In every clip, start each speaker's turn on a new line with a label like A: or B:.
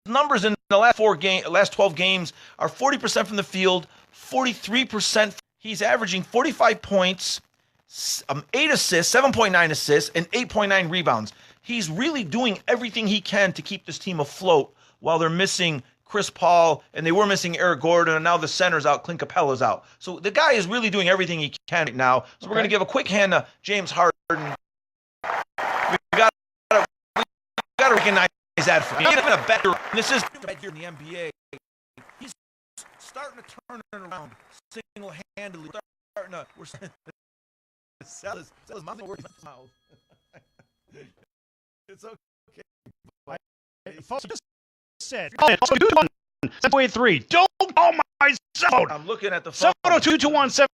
A: numbers in the last 12 games are 40% from the field, 43%. He's averaging 45 points, 8 assists, 7.9 assists, and 8.9 rebounds. He's really doing everything he can to keep this team afloat while they're missing Chris Paul, and they were missing Eric Gordon, and now the center's out, Clint Capella's out. So the guy is really doing everything he can right now. So we're going to give a quick hand to James Harden. We got to recognize that for me. He's a better. This is in the NBA. He's starting to turn it around single-handedly. We're Sal is mouth. It's okay.
B: Folks just said 723. Don't call my phone.
A: I'm looking at the phone.
B: 702-217.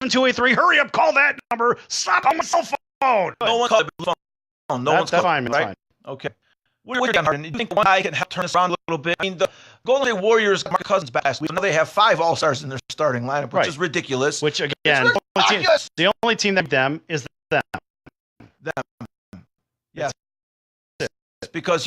B: 283. Hurry up, call that number. Stop on my cell phone.
A: No one called the phone. No one's
B: that's
A: called,
B: fine,
A: right?
B: Fine.
A: Okay. What are you doing, Harden? You think one guy can help turn this around a little bit? I mean, the Golden State Warriors, Mark Cousins back. We know they have 5 All-Stars in their starting lineup, which is ridiculous.
B: Which, again, the only team that them is them.
A: Yes. Because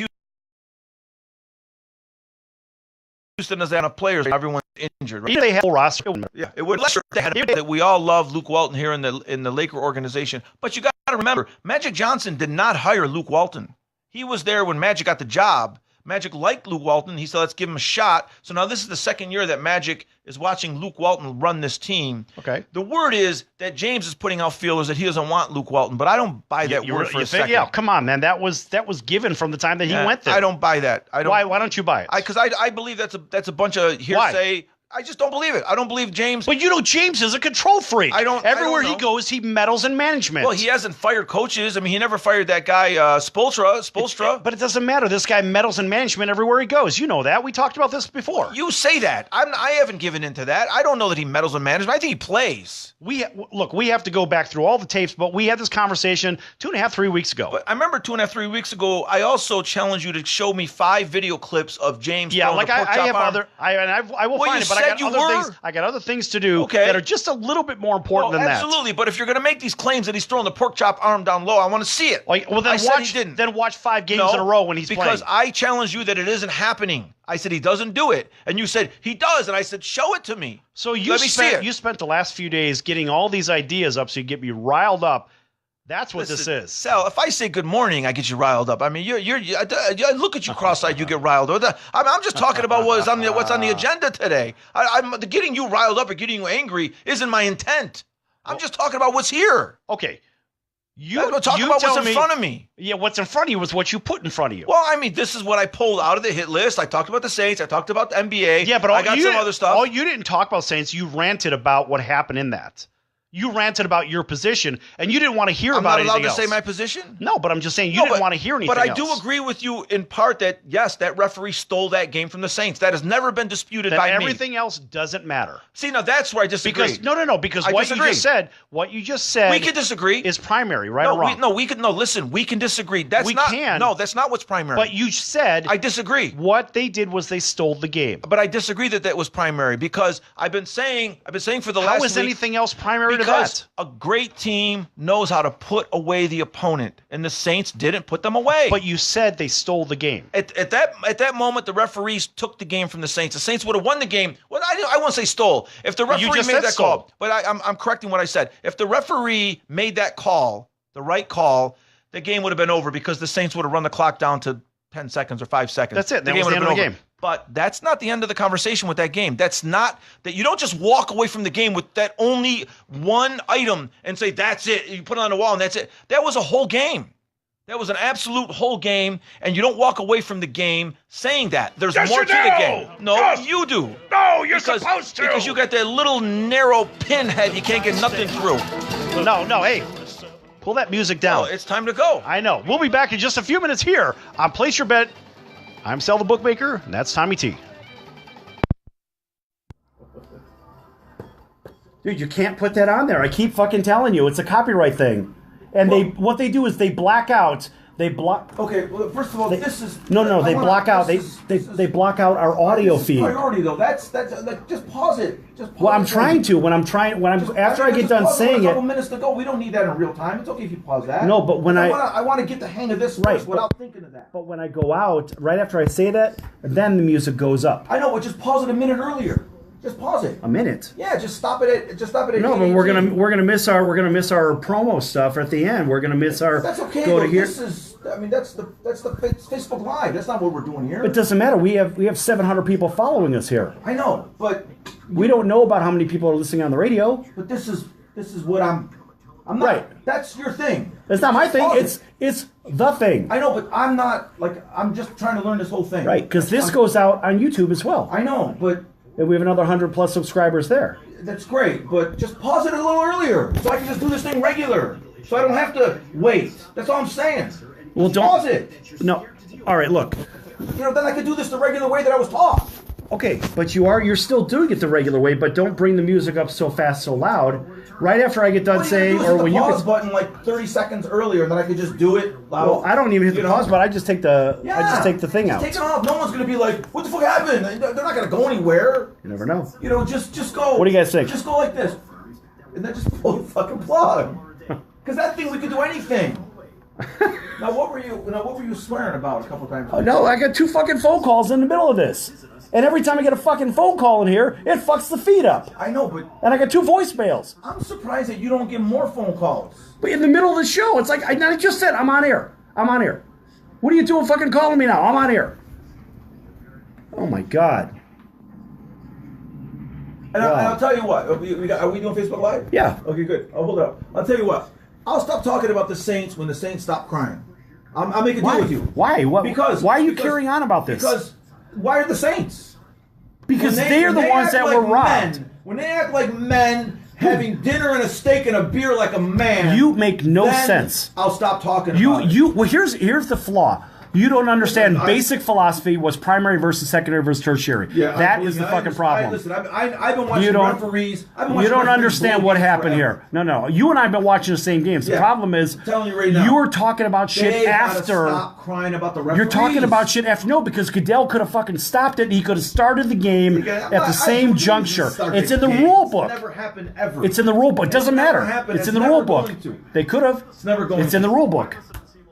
A: Houston doesn't have enough players. Everyone's injured. Right?
B: They have a full roster.
A: Yeah, it would that we all love Luke Walton here in the Laker organization. But you got to remember, Magic Johnson did not hire Luke Walton. He was there when Magic got the job. Magic liked Luke Walton. He said, let's give him a shot. So now this is the second year that Magic is watching Luke Walton run this team.
B: Okay.
A: The word is that James is putting out feelers that he doesn't want Luke Walton, but I don't buy that word for a second.
B: Yeah, come on, man. That was given from the time that he went there.
A: I don't buy that.
B: Why don't you buy it?
A: Because I believe that's a bunch of hearsay. Why? I just don't believe it. I don't believe James.
B: But James is a control freak. Everywhere he goes, he meddles in management.
A: Well, he hasn't fired coaches. I mean, he never fired that guy Spoelstra.
B: But it doesn't matter. This guy meddles in management everywhere he goes. You know that. We talked about this before.
A: You say that. I haven't given into that. I don't know that he meddles in management. I think he plays.
B: We have to go back through all the tapes, but we had this conversation 2.5, 3 weeks ago.
A: But I remember 2.5, 3 weeks ago, I also challenged you to show me 5 video clips of James.
B: Yeah, like I have other. I will find it, but I got other things to do that are just a little bit more important than that.
A: Absolutely, but if you're going to make these claims that he's throwing the pork chop arm down low, I want to see it.
B: Well, then watch 5 games in a row when he's playing.
A: Because I challenged you that it isn't happening. I said he doesn't do it, and you said he does, and I said show it to me.
B: So you spent the last few days getting all these ideas up so you get me riled up. That's what this is.
A: Sal, if I say good morning, I get you riled up. I mean, I look at you cross-eyed, you get riled up. I'm just talking about what's on the agenda today. I'm getting you riled up or getting you angry isn't my intent. I'm just talking about what's here.
B: Okay.
A: Talk about what's in front of me.
B: Yeah, what's in front of you was what you put in front of you.
A: Well, I mean, this is what I pulled out of the hit list. I talked about the Saints. I talked about the NBA.
B: Yeah, but
A: I got some other stuff.
B: All you didn't talk about Saints. You ranted about what happened in that. You ranted about your position, and you didn't want to hear about anything else.
A: I'm not allowed to say my position?
B: No, but I'm just saying you didn't want to hear anything else.
A: But I do agree with you in part that, yes, that referee stole that game from the Saints. That has never been disputed by me.
B: Everything else doesn't matter.
A: See, now that's where I disagree.
B: Because what you just said
A: we can disagree.
B: Is primary, right or wrong?
A: Listen, we can disagree. That's not what's primary.
B: But you said
A: I disagree.
B: What they did was they stole the game.
A: But I disagree that was primary because I've been saying for the last week.
B: How is anything else primary to that?
A: Because a great team knows how to put away the opponent, and the Saints didn't put them away.
B: But you said they stole the game.
A: At that moment, the referees took the game from the Saints. The Saints would have won the game. Well, I won't say stole. If the referee made that call, but I'm correcting what I said. If the referee made that call, the right call, the game would have been over because the Saints would have run the clock down to 10 seconds or 5 seconds.
B: That's it. That was the end of the game.
A: But that's not the end of the conversation with that game. That's not that you don't just walk away from the game with that only one item and say, that's it. You put it on the wall and that's it. That was a whole game. That was an absolute whole game, and you don't walk away from the game saying that. There's more to the game. No, you do.
B: No, you're supposed to.
A: Because you got that little narrow pinhead you can't get nothing through.
B: No, hey. Pull that music down.
A: Oh, it's time to go.
B: I know. We'll be back in just a few minutes here on Place Your Bet. I'm Sal the Bookmaker, and that's Tommy T. Dude, you can't put that on there. I keep fucking telling you. It's a copyright thing. And what they do is they black out
C: They block.
A: Okay, well, first of all, this is
C: no. They block out. They block out our audio feed.
A: Priority though. That's like, just pause it.
C: Well, I'm trying to. After I get done saying it.
A: A couple minutes to go. We don't need that in real time. It's okay if you pause that.
C: No, but when
A: I want to get the hang of this first without thinking of that.
C: But when I go out, right after I say that, then the music goes up.
A: I know, but just pause it a minute earlier. Just pause it.
C: A minute.
A: Yeah, just stop it at.
C: No, but we're gonna miss our promo stuff at the end. We're gonna miss our.
A: That's okay.
C: Go to here.
A: This is. I mean, that's the Facebook Live. That's not what we're doing here.
C: It doesn't matter. We have 700 people following us here.
A: I know, but
C: we don't know about how many people are listening on the radio.
A: But this is what I'm not. Right. That's your thing.
C: It's not my thing. It's the thing.
A: I know, but I'm not I'm just trying to learn this whole thing.
C: Right, because this goes out on YouTube as well.
A: I know, but.
C: And we have another 100+ subscribers there.
A: That's great, but just pause it a little earlier so I can just do this thing regular. So I don't have to wait. That's all I'm saying.
C: Well, don't
A: pause it.
C: No. All right, look.
A: Then I could do this the regular way that I was taught.
C: Okay, but you're still doing it the regular way, but don't bring the music up so fast, so loud. Right after I get done saying, or when you
A: pause button like 30 seconds earlier, and then I could just do it loud.
C: Well, I don't even hit the pause button. I just take the thing out.
A: Take it off. No one's gonna be like, "What the fuck happened?" They're not gonna go anywhere.
C: You never know.
A: Just go.
C: What do you guys think?
A: Just go like this, and then just pull the fucking plug. Because that thing we could do anything. Now what were you swearing about a couple times?
C: Oh no, I got 2 fucking phone calls in the middle of this. And every time I get a fucking phone call in here, it fucks the feed up.
A: I know, but...
C: And I got 2 voicemails.
A: I'm surprised that you don't get more phone calls.
C: But in the middle of the show, it's like, I just said, I'm on air. What are you doing fucking calling me now? I'm on air. Oh, my God.
A: And I'll tell you what. Are we doing Facebook Live?
C: Yeah.
A: Okay, good. I'll hold it up. I'll tell you what. I'll stop talking about the Saints when the Saints stop crying. I'll make a deal with you.
C: Why? Why are you carrying on about this?
A: Because... Why are the Saints?
C: Because they're the ones that were robbed.
A: When they act like men having dinner and a steak and a beer like a man,
C: you make no sense.
A: I'll stop talking about it.
C: Well, here's the flaw. You don't understand basic philosophy was primary versus secondary versus tertiary. Yeah, that is the fucking problem.
A: Listen, I've been watching referees.
C: You don't understand what happened here. No. You and I have been watching the same games. The problem is,
A: I'm telling you right now,
C: you were talking about shit after.
A: Stop crying about the referees.
C: You're talking about shit after. No, because Goodell could have fucking stopped it. He could have started the game at the same juncture. It's in the rule book.
A: It's never happened ever.
C: It's in the rule book. It doesn't matter. It's in the rule book. They could have.
A: It's never going.
C: It's in the rule book.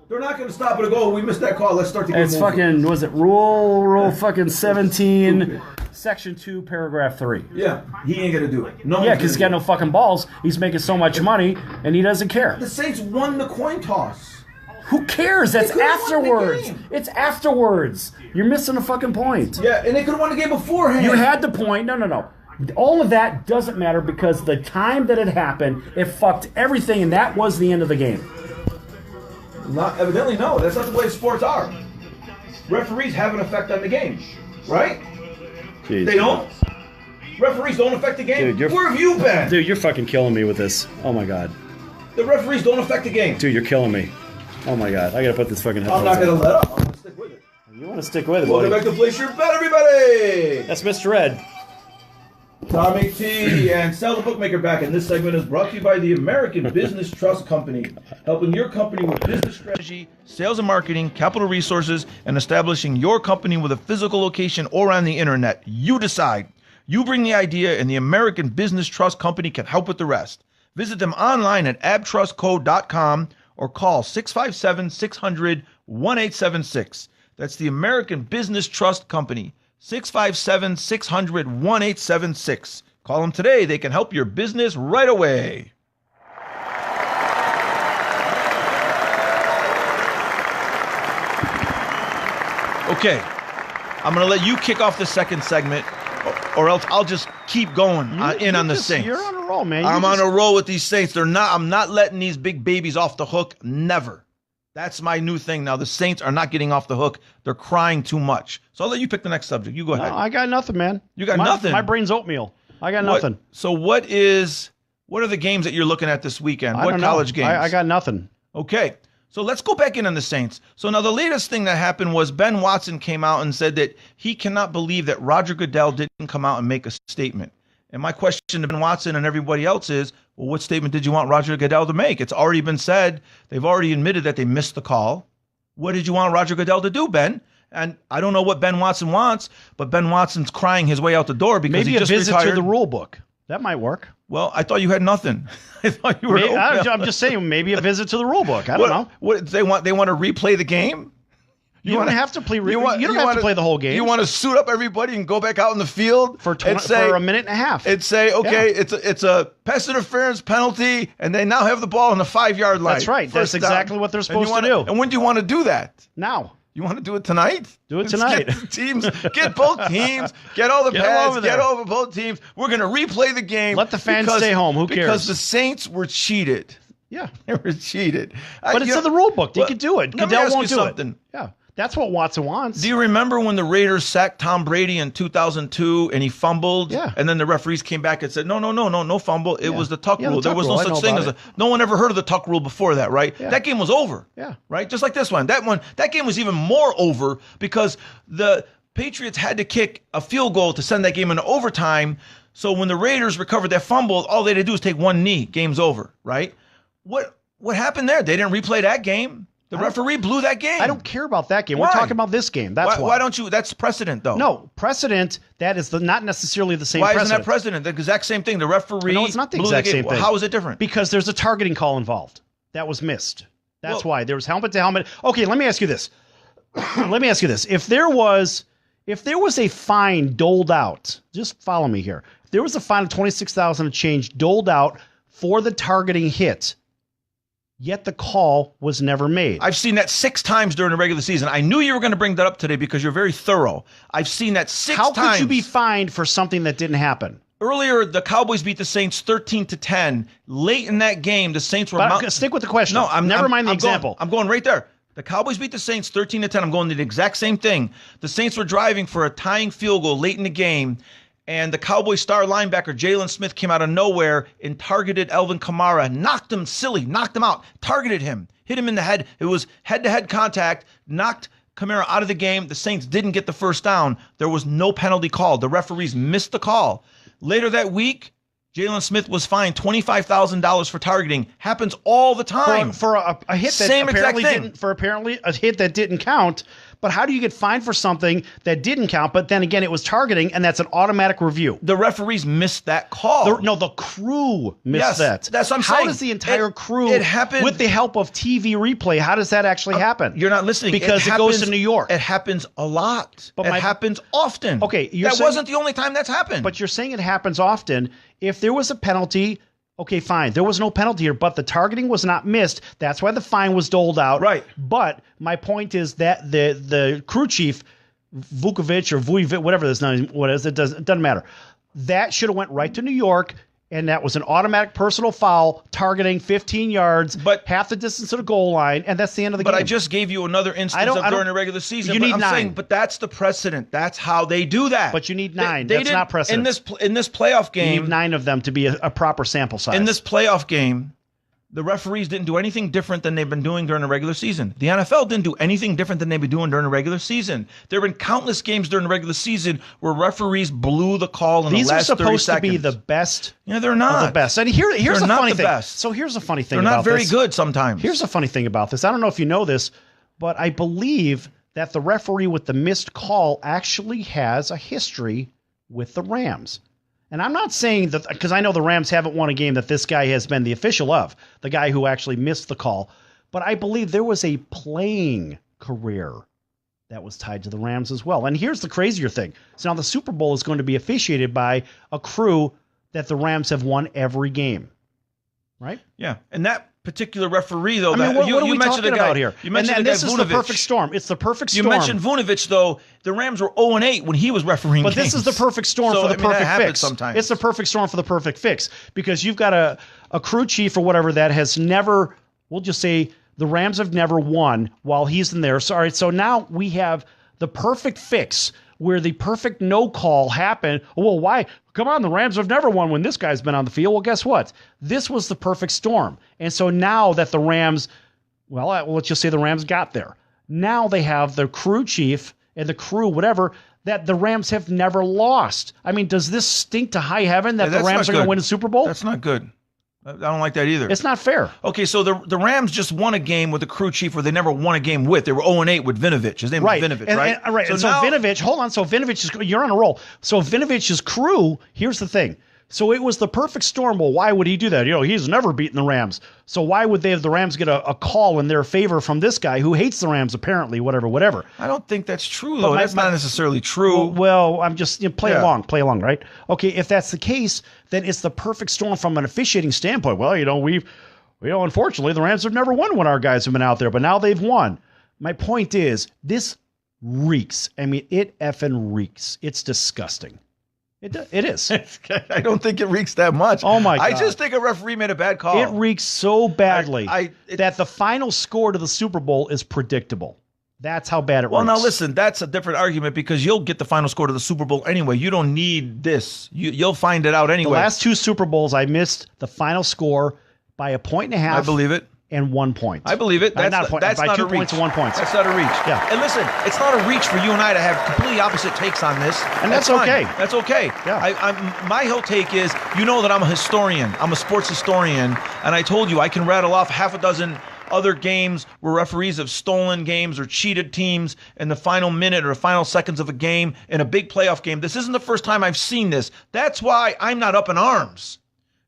A: They're not going to stop it and go, we missed that call, let's start the game.
C: It's fucking, was it rule fucking 17, section 2, paragraph 3.
A: Yeah, he ain't going to do it.
C: Yeah, because he's got no fucking balls. He's making so much money, and he doesn't care.
A: The Saints won the coin toss.
C: Who cares? That's afterwards. It's afterwards. You're missing a fucking point.
A: Yeah, and they could have won the game beforehand.
C: You had the point. No. All of that doesn't matter because the time that it happened, it fucked everything, and that was the end of the game.
A: Evidently, no. That's not the way sports are. Referees have an effect on the game, right?
C: Jeez,
A: they don't. Referees don't affect the game. Dude, where have you been?
C: Dude, you're fucking killing me with this. Oh my God.
A: The referees don't affect the game.
C: Dude, you're killing me. Oh my God. I gotta put this fucking headphones
A: I'm not gonna let up. I'm gonna stick with it.
C: You want to stick with it,
A: buddy? Welcome back to Place Your Bet, everybody.
C: That's Mr. Ed.
A: Tommy T and Sal The Bookmaker back, and this segment is brought to you by the American Business Trust Company, helping your company with business strategy, sales and marketing, capital resources, and establishing your company with a physical location or on the internet. You decide. You bring the idea, and the American Business Trust Company can help with the rest. Visit them online at abtrustco.com or call 657-600-1876. That's the American Business Trust Company. 657-600-1876. Call them today. They can help your business right away. Okay. I'm going to let you kick off the second segment, or else I'll just keep going on the Saints.
B: You're on a roll, man.
A: I'm on a roll with these Saints. I'm not letting these big babies off the hook. Never. That's my new thing now. The Saints are not getting off the hook. They're crying too much. So I'll let you pick the next subject. You go ahead.
B: No, I got nothing, man.
A: You got nothing?
B: My brain's oatmeal. I got nothing.
A: So what are the games that you're looking at this weekend? What college games?
B: I got nothing.
A: Okay. So let's go back in on the Saints. So now the latest thing that happened was Ben Watson came out and said that he cannot believe that Roger Goodell didn't come out and make a statement. And my question to Ben Watson and everybody else is, well, what statement did you want Roger Goodell to make? It's already been said. They've already admitted that they missed the call. What did you want Roger Goodell to do, Ben? And I don't know what Ben Watson wants, but Ben Watson's crying his way out the door because
B: maybe
A: he just
B: a visit
A: retired.
B: to the rule book. That might work.
A: Well, I thought you had nothing. I thought you were.
B: I'm just saying, maybe a visit to the rule book. I don't know.
A: What they want? They want to replay the game.
B: You don't have to play. You don't have to play the whole game.
A: You want to suit up everybody and go back out in the field
B: for a minute and a half
A: and say, okay, it's a pass interference penalty, and they now have the ball on the 5-yard line.
B: That's right. That's exactly what they're supposed to do.
A: And when do you want to do that?
B: Now.
A: You want to do it tonight?
B: Do it tonight.
A: Get both teams, get all the pads, get over both teams. We're going to replay the game.
B: Let the fans stay home. Who cares?
A: Because the Saints were cheated.
B: Yeah.
A: They were cheated.
B: But it's in the rule book. They could do it. Goodell won't do it. Yeah. That's what Watson wants.
A: Do you remember when the Raiders sacked Tom Brady in 2002 and he fumbled?
B: Yeah.
A: And then the referees came back and said, no fumble. It was the tuck rule.
B: There was
A: no such thing as no one ever heard of the tuck rule before that, right?
B: Yeah.
A: That game was over.
B: Yeah.
A: Right? Just like this one. That game was even more over because the Patriots had to kick a field goal to send that game into overtime. So when the Raiders recovered that fumble, all they had to do was take one knee. Game's over, right? What happened there? They didn't replay that game. The referee blew that game.
B: I don't care about that game.
A: Why?
B: We're talking about this game. That's why.
A: Why don't you? That's precedent, though.
B: No, precedent, that is not necessarily the same
A: precedent.
B: Why
A: isn't that precedent? The exact same thing. The referee
B: No, it's not the exact same thing.
A: How is it different?
B: Because there's a targeting call involved. That was missed. That's why. There was helmet to helmet. Okay, let me ask you this. If there was a fine doled out, just follow me here. If there was a fine of $26,000 and change doled out for the targeting hit, yet the call was never made.
A: I've seen that 6 times during the regular season. I knew you were going to bring that up today because you're very thorough. I've seen that 6 times.
B: How could you be fined for something that didn't happen?
A: Earlier, the Cowboys beat the Saints 13-10. Late in that game, the Saints were...
B: Stick with the question.
A: No,
B: never mind the example.
A: I'm going right there. The Cowboys beat the Saints 13-10. I'm going to the exact same thing. The Saints were driving for a tying field goal late in the game, and the Cowboys star linebacker Jalen Smith came out of nowhere and targeted Alvin Kamara, knocked him out, targeted him, hit him in the head. It was head-to-head contact, knocked Kamara out of the game. The Saints didn't get the first down. There was no penalty called. The referees missed the call. Later that week, Jalen Smith was fined $25,000 for targeting. Happens all the time.
B: For a hit that a hit that didn't count. But how do you get fined for something that didn't count? But then again, it was targeting, and that's an automatic review.
A: The referees missed that call.
B: The crew missed that.
A: That's what I'm saying.
B: How does the entire crew, with the help of TV replay, how does that actually happen?
A: You're not listening.
B: Because it goes to New York.
A: It happens a lot. It happens often.
B: Okay,
A: that wasn't the only time that's happened.
B: But you're saying it happens often. If there was a penalty, okay, fine. There was no penalty here, but the targeting was not missed. That's why the fine was doled out.
A: Right.
B: But my point is that the crew chief, Vukovic or Vujovic, whatever this name, what is it doesn't matter. That should have went right to New York, and that was an automatic personal foul, targeting 15 yards, but half the distance to the goal line, and that's the end of the game.
A: But I just gave you another instance of during the regular season.
B: You need 9.
A: But that's the precedent. That's how they do that.
B: But you need 9. That's not precedent.
A: In this playoff game,
B: you need 9 of them to be a proper sample size.
A: In this playoff game, the referees didn't do anything different than they've been doing during the regular season. The NFL didn't do anything different than they've been doing during the regular season. There have been countless games during the regular season where referees blew the call in the last 30 seconds. These are supposed to be
B: the best.
A: Yeah, they're not.
B: The best. And here's the funny thing.
A: Best.
B: So here's the funny thing
A: about this. They're not very good sometimes.
B: Here's the funny thing about this. I don't know if you know this, but I believe that the referee with the missed call actually has a history with the Rams. And I'm not saying that, because I know the Rams haven't won a game that this guy has been the official of, the guy who actually missed the call. But I believe there was a playing career that was tied to the Rams as well. And here's the crazier thing. So now the Super Bowl is going to be officiated by a crew that the Rams have won every game. Right?
A: Yeah. And that particular referee, though,
B: what are we talking about here?
A: You mentioned
B: and this is the perfect storm. It's the perfect storm.
A: You mentioned Vujovic, though. The Rams were 0-8 when he was refereeing games.
B: But this is the perfect storm for the perfect fix.
A: Sometimes.
B: It's the perfect storm for the perfect fix because you've got a crew chief or whatever that has never, we'll just say the Rams have never won while he's in there. So now we have the perfect fix where the perfect no call happened. Well, why? Come on, the Rams have never won when this guy's been on the field. Well, guess what? This was the perfect storm. And so now that the Rams, let's just say the Rams got there. Now they have the crew chief and the crew, whatever, that the Rams have never lost. I mean, does this stink to high heaven that the Rams are going to win the Super Bowl?
A: That's not good. I don't like that either.
B: It's not fair.
A: Okay, so the Rams just won a game with the crew chief where they never won a game with. They were 0-8 with Vinovich. His name was Vinovich, right?
B: Right. So
A: now,
B: Vinovich, hold on. So Vinovich, you're on a roll. So Vinovich's crew, here's the thing. So it was the perfect storm. Well, why would he do that? He's never beaten the Rams. So why would the Rams get a call in their favor from this guy who hates the Rams, apparently, whatever.
A: I don't think that's true, though. That's not necessarily true.
B: Well, I'm just, play along, right? Okay, if that's the case, then it's the perfect storm from an officiating standpoint. Well, unfortunately, the Rams have never won when our guys have been out there, but now they've won. My point is, this reeks. I mean, it effing reeks. It's disgusting. It is.
A: I don't think it reeks that much.
B: Oh, my God.
A: I just think a referee made a bad call.
B: It reeks so badly that the final score to the Super Bowl is predictable. That's how bad it reeks.
A: Well, now listen, that's a different argument because you'll get the final score to the Super Bowl anyway. You don't need this. You'll find it out anyway.
B: The last 2 Super Bowls, I missed the final score by 1.5 points.
A: I believe it.
B: And 1 point.
A: I believe it. That's
B: not a point.
A: That's
B: by
A: not
B: 2
A: a reach.
B: points and 1 point.
A: That's not a reach.
B: Yeah.
A: And listen, it's not a reach for you and I to have completely opposite takes on this.
B: And that's
A: fine.
B: okay.
A: That's okay.
B: Yeah.
A: My whole take is, that I'm a historian. I'm a sports historian. And I told you I can rattle off half a dozen other games where referees have stolen games or cheated teams in the final minute or final seconds of a game in a big playoff game. This isn't the first time I've seen this. That's why I'm not up in arms.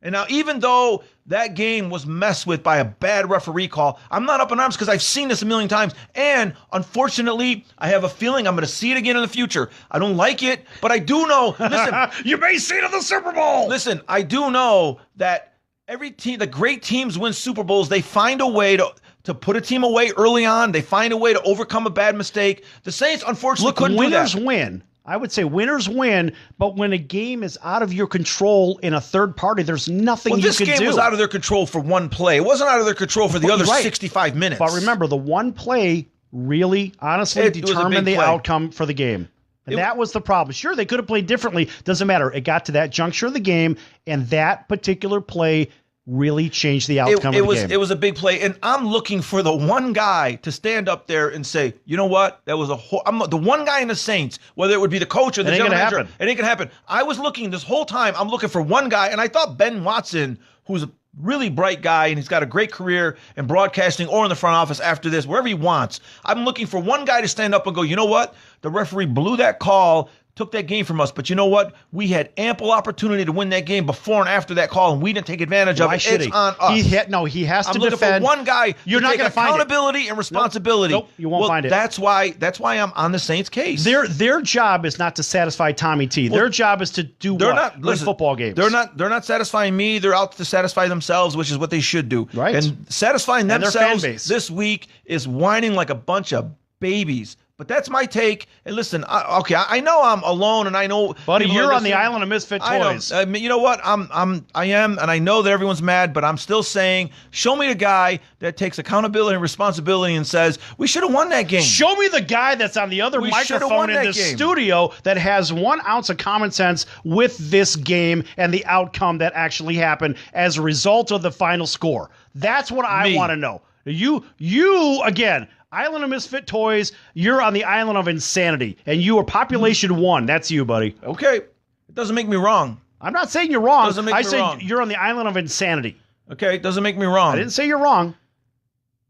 A: And now, even though that game was messed with by a bad referee call, I'm not up in arms because I've seen this a million times. And unfortunately, I have a feeling I'm going to see it again in the future. I don't like it, but I do know. Listen,
B: you may see it in the Super Bowl.
A: Listen, I do know that every team, the great teams win Super Bowls. They find a way to put a team away early on. They find a way to overcome a bad mistake. The Saints, unfortunately, couldn't do that.
B: Winners win. I would say winners win, but when a game is out of your control in a third party, there's nothing you can do.
A: This game was out of their control for one play. It wasn't out of their control for the other 65 minutes.
B: But remember, the one play really, honestly, determined the outcome for the game. And that was the problem. Sure, they could have played differently. Doesn't matter. It got to that juncture of the game, and that particular play really changed the outcome of the game.
A: It was a big play, and I'm looking for the one guy to stand up there and say, you know what, that was I'm the one guy in the Saints, whether it would be the coach or the general manager. It ain't gonna happen. I was looking this whole time, I'm looking for one guy, and I thought Ben Watson, who's a really bright guy, and he's got a great career in broadcasting or in the front office after this, wherever he wants. I'm looking for one guy to stand up and go, you know what, the referee blew that call, took that game from us. But you know what? We had ample opportunity to win that game before and after that call, and we didn't take advantage of it. It's on us.
B: He has to defend.
A: I'm looking for one guy
B: You're not going to find
A: accountability and responsibility.
B: Nope, you won't find it.
A: That's why I'm on the Saints' case.
B: Their job is not to satisfy Tommy T. Their job is to do win football games.
A: They're not satisfying me. They're out to satisfy themselves, which is what they should do.
B: Right.
A: And satisfying themselves
B: their fan base
A: this week is whining like a bunch of babies. But that's my take. And listen, I know I'm alone, and I know,
B: buddy, you're on the island of misfit toys.
A: You know what? I am, and I know that everyone's mad, but I'm still saying, show me the guy that takes accountability and responsibility and says we should have won that game.
B: Show me the guy that's on the other microphone in the studio that has 1 ounce of common sense with this game and the outcome that actually happened as a result of the final score. That's what I want to know. You again. Island of Misfit Toys, you're on the island of insanity, and you are population 1. That's you, buddy.
A: Okay. It doesn't make me wrong.
B: I'm not saying you're wrong.
A: I said
B: wrong. You're on the island of insanity.
A: Okay, it doesn't make me wrong.
B: I didn't say you're wrong.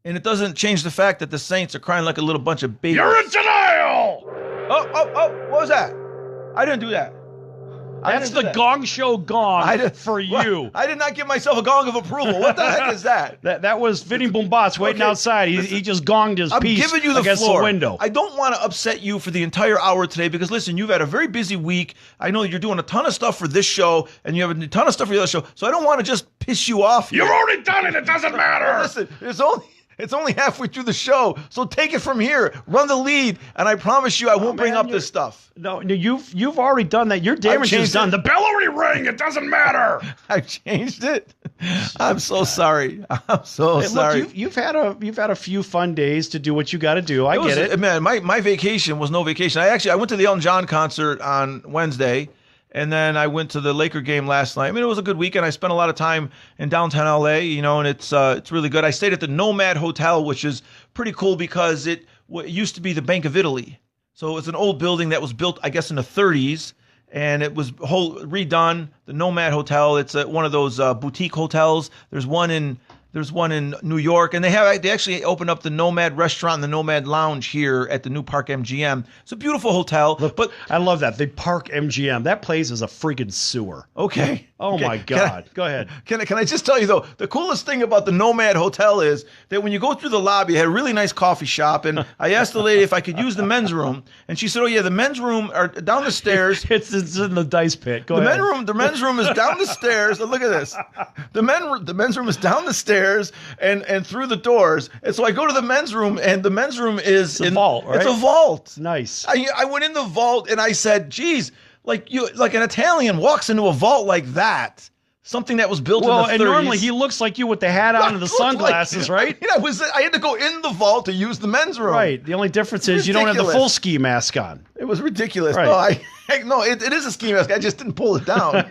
A: And it doesn't change the fact that the Saints are crying like a little bunch of babies.
B: You're in denial!
A: Oh, what was that? I didn't do that.
B: That's the Gong Show gong for you.
A: I did not give myself a gong of approval. What the heck is that?
B: That was Vinny Boombatz waiting outside. He just gonged his piece
A: giving you the
B: against
A: floor.
B: the window.
A: I don't want to upset you for the entire hour today because, listen, you've had a very busy week. I know you're doing a ton of stuff for this show, and you have a ton of stuff for the other show, so I don't want to just piss you off.
B: You've already done it. It doesn't matter.
A: Listen, it's only halfway through the show, so take it from here. Run the lead, and I promise you I won't bring up this stuff.
B: No, you've already done that. Your damage is done. The bell already rang. It doesn't matter.
A: I've changed it. I'm so sorry. I'm so sorry.
B: Look, you've had a few fun days to do what you got to do. I get it.
A: Man, my vacation was no vacation. I went to the Elton John concert on Wednesday. And then I went to the Laker game last night. I mean, it was a good weekend. I spent a lot of time in downtown LA, and it's really good. I stayed at the Nomad Hotel, which is pretty cool because it used to be the Bank of Italy. So it's an old building that was built, I guess, in the 30s. and it was redone. The Nomad Hotel. It's one of those boutique hotels. There's one in New York, and they actually opened up the Nomad Restaurant and the Nomad Lounge here at the new Park MGM. It's a beautiful hotel. But
B: I love that. The Park MGM. That place is a freaking sewer.
A: Okay.
B: Oh my God. Go ahead.
A: Can I just tell you though, the coolest thing about the Nomad Hotel is that when you go through the lobby, it had a really nice coffee shop, and I asked the lady if I could use the men's room, and she said, "Oh yeah, the men's room are down the stairs."
B: It's in the dice pit. Go ahead.
A: The men's room is down the stairs. And look at this. The men's room is down the stairs and through the doors. And so I go to the men's room, and the men's room is
B: a vault, right?
A: It's a vault.
B: Nice.
A: I went in the vault and I said, "Geez, like an Italian walks into a vault like that." Something that was built in the 30s.
B: And normally he looks like you with the hat on and the sunglasses, right?
A: I had to go in the vault to use the men's room.
B: Right. The only difference is you don't have the full ski mask on.
A: It was ridiculous.
B: Right.
A: No, it is a ski mask. I just didn't pull it down.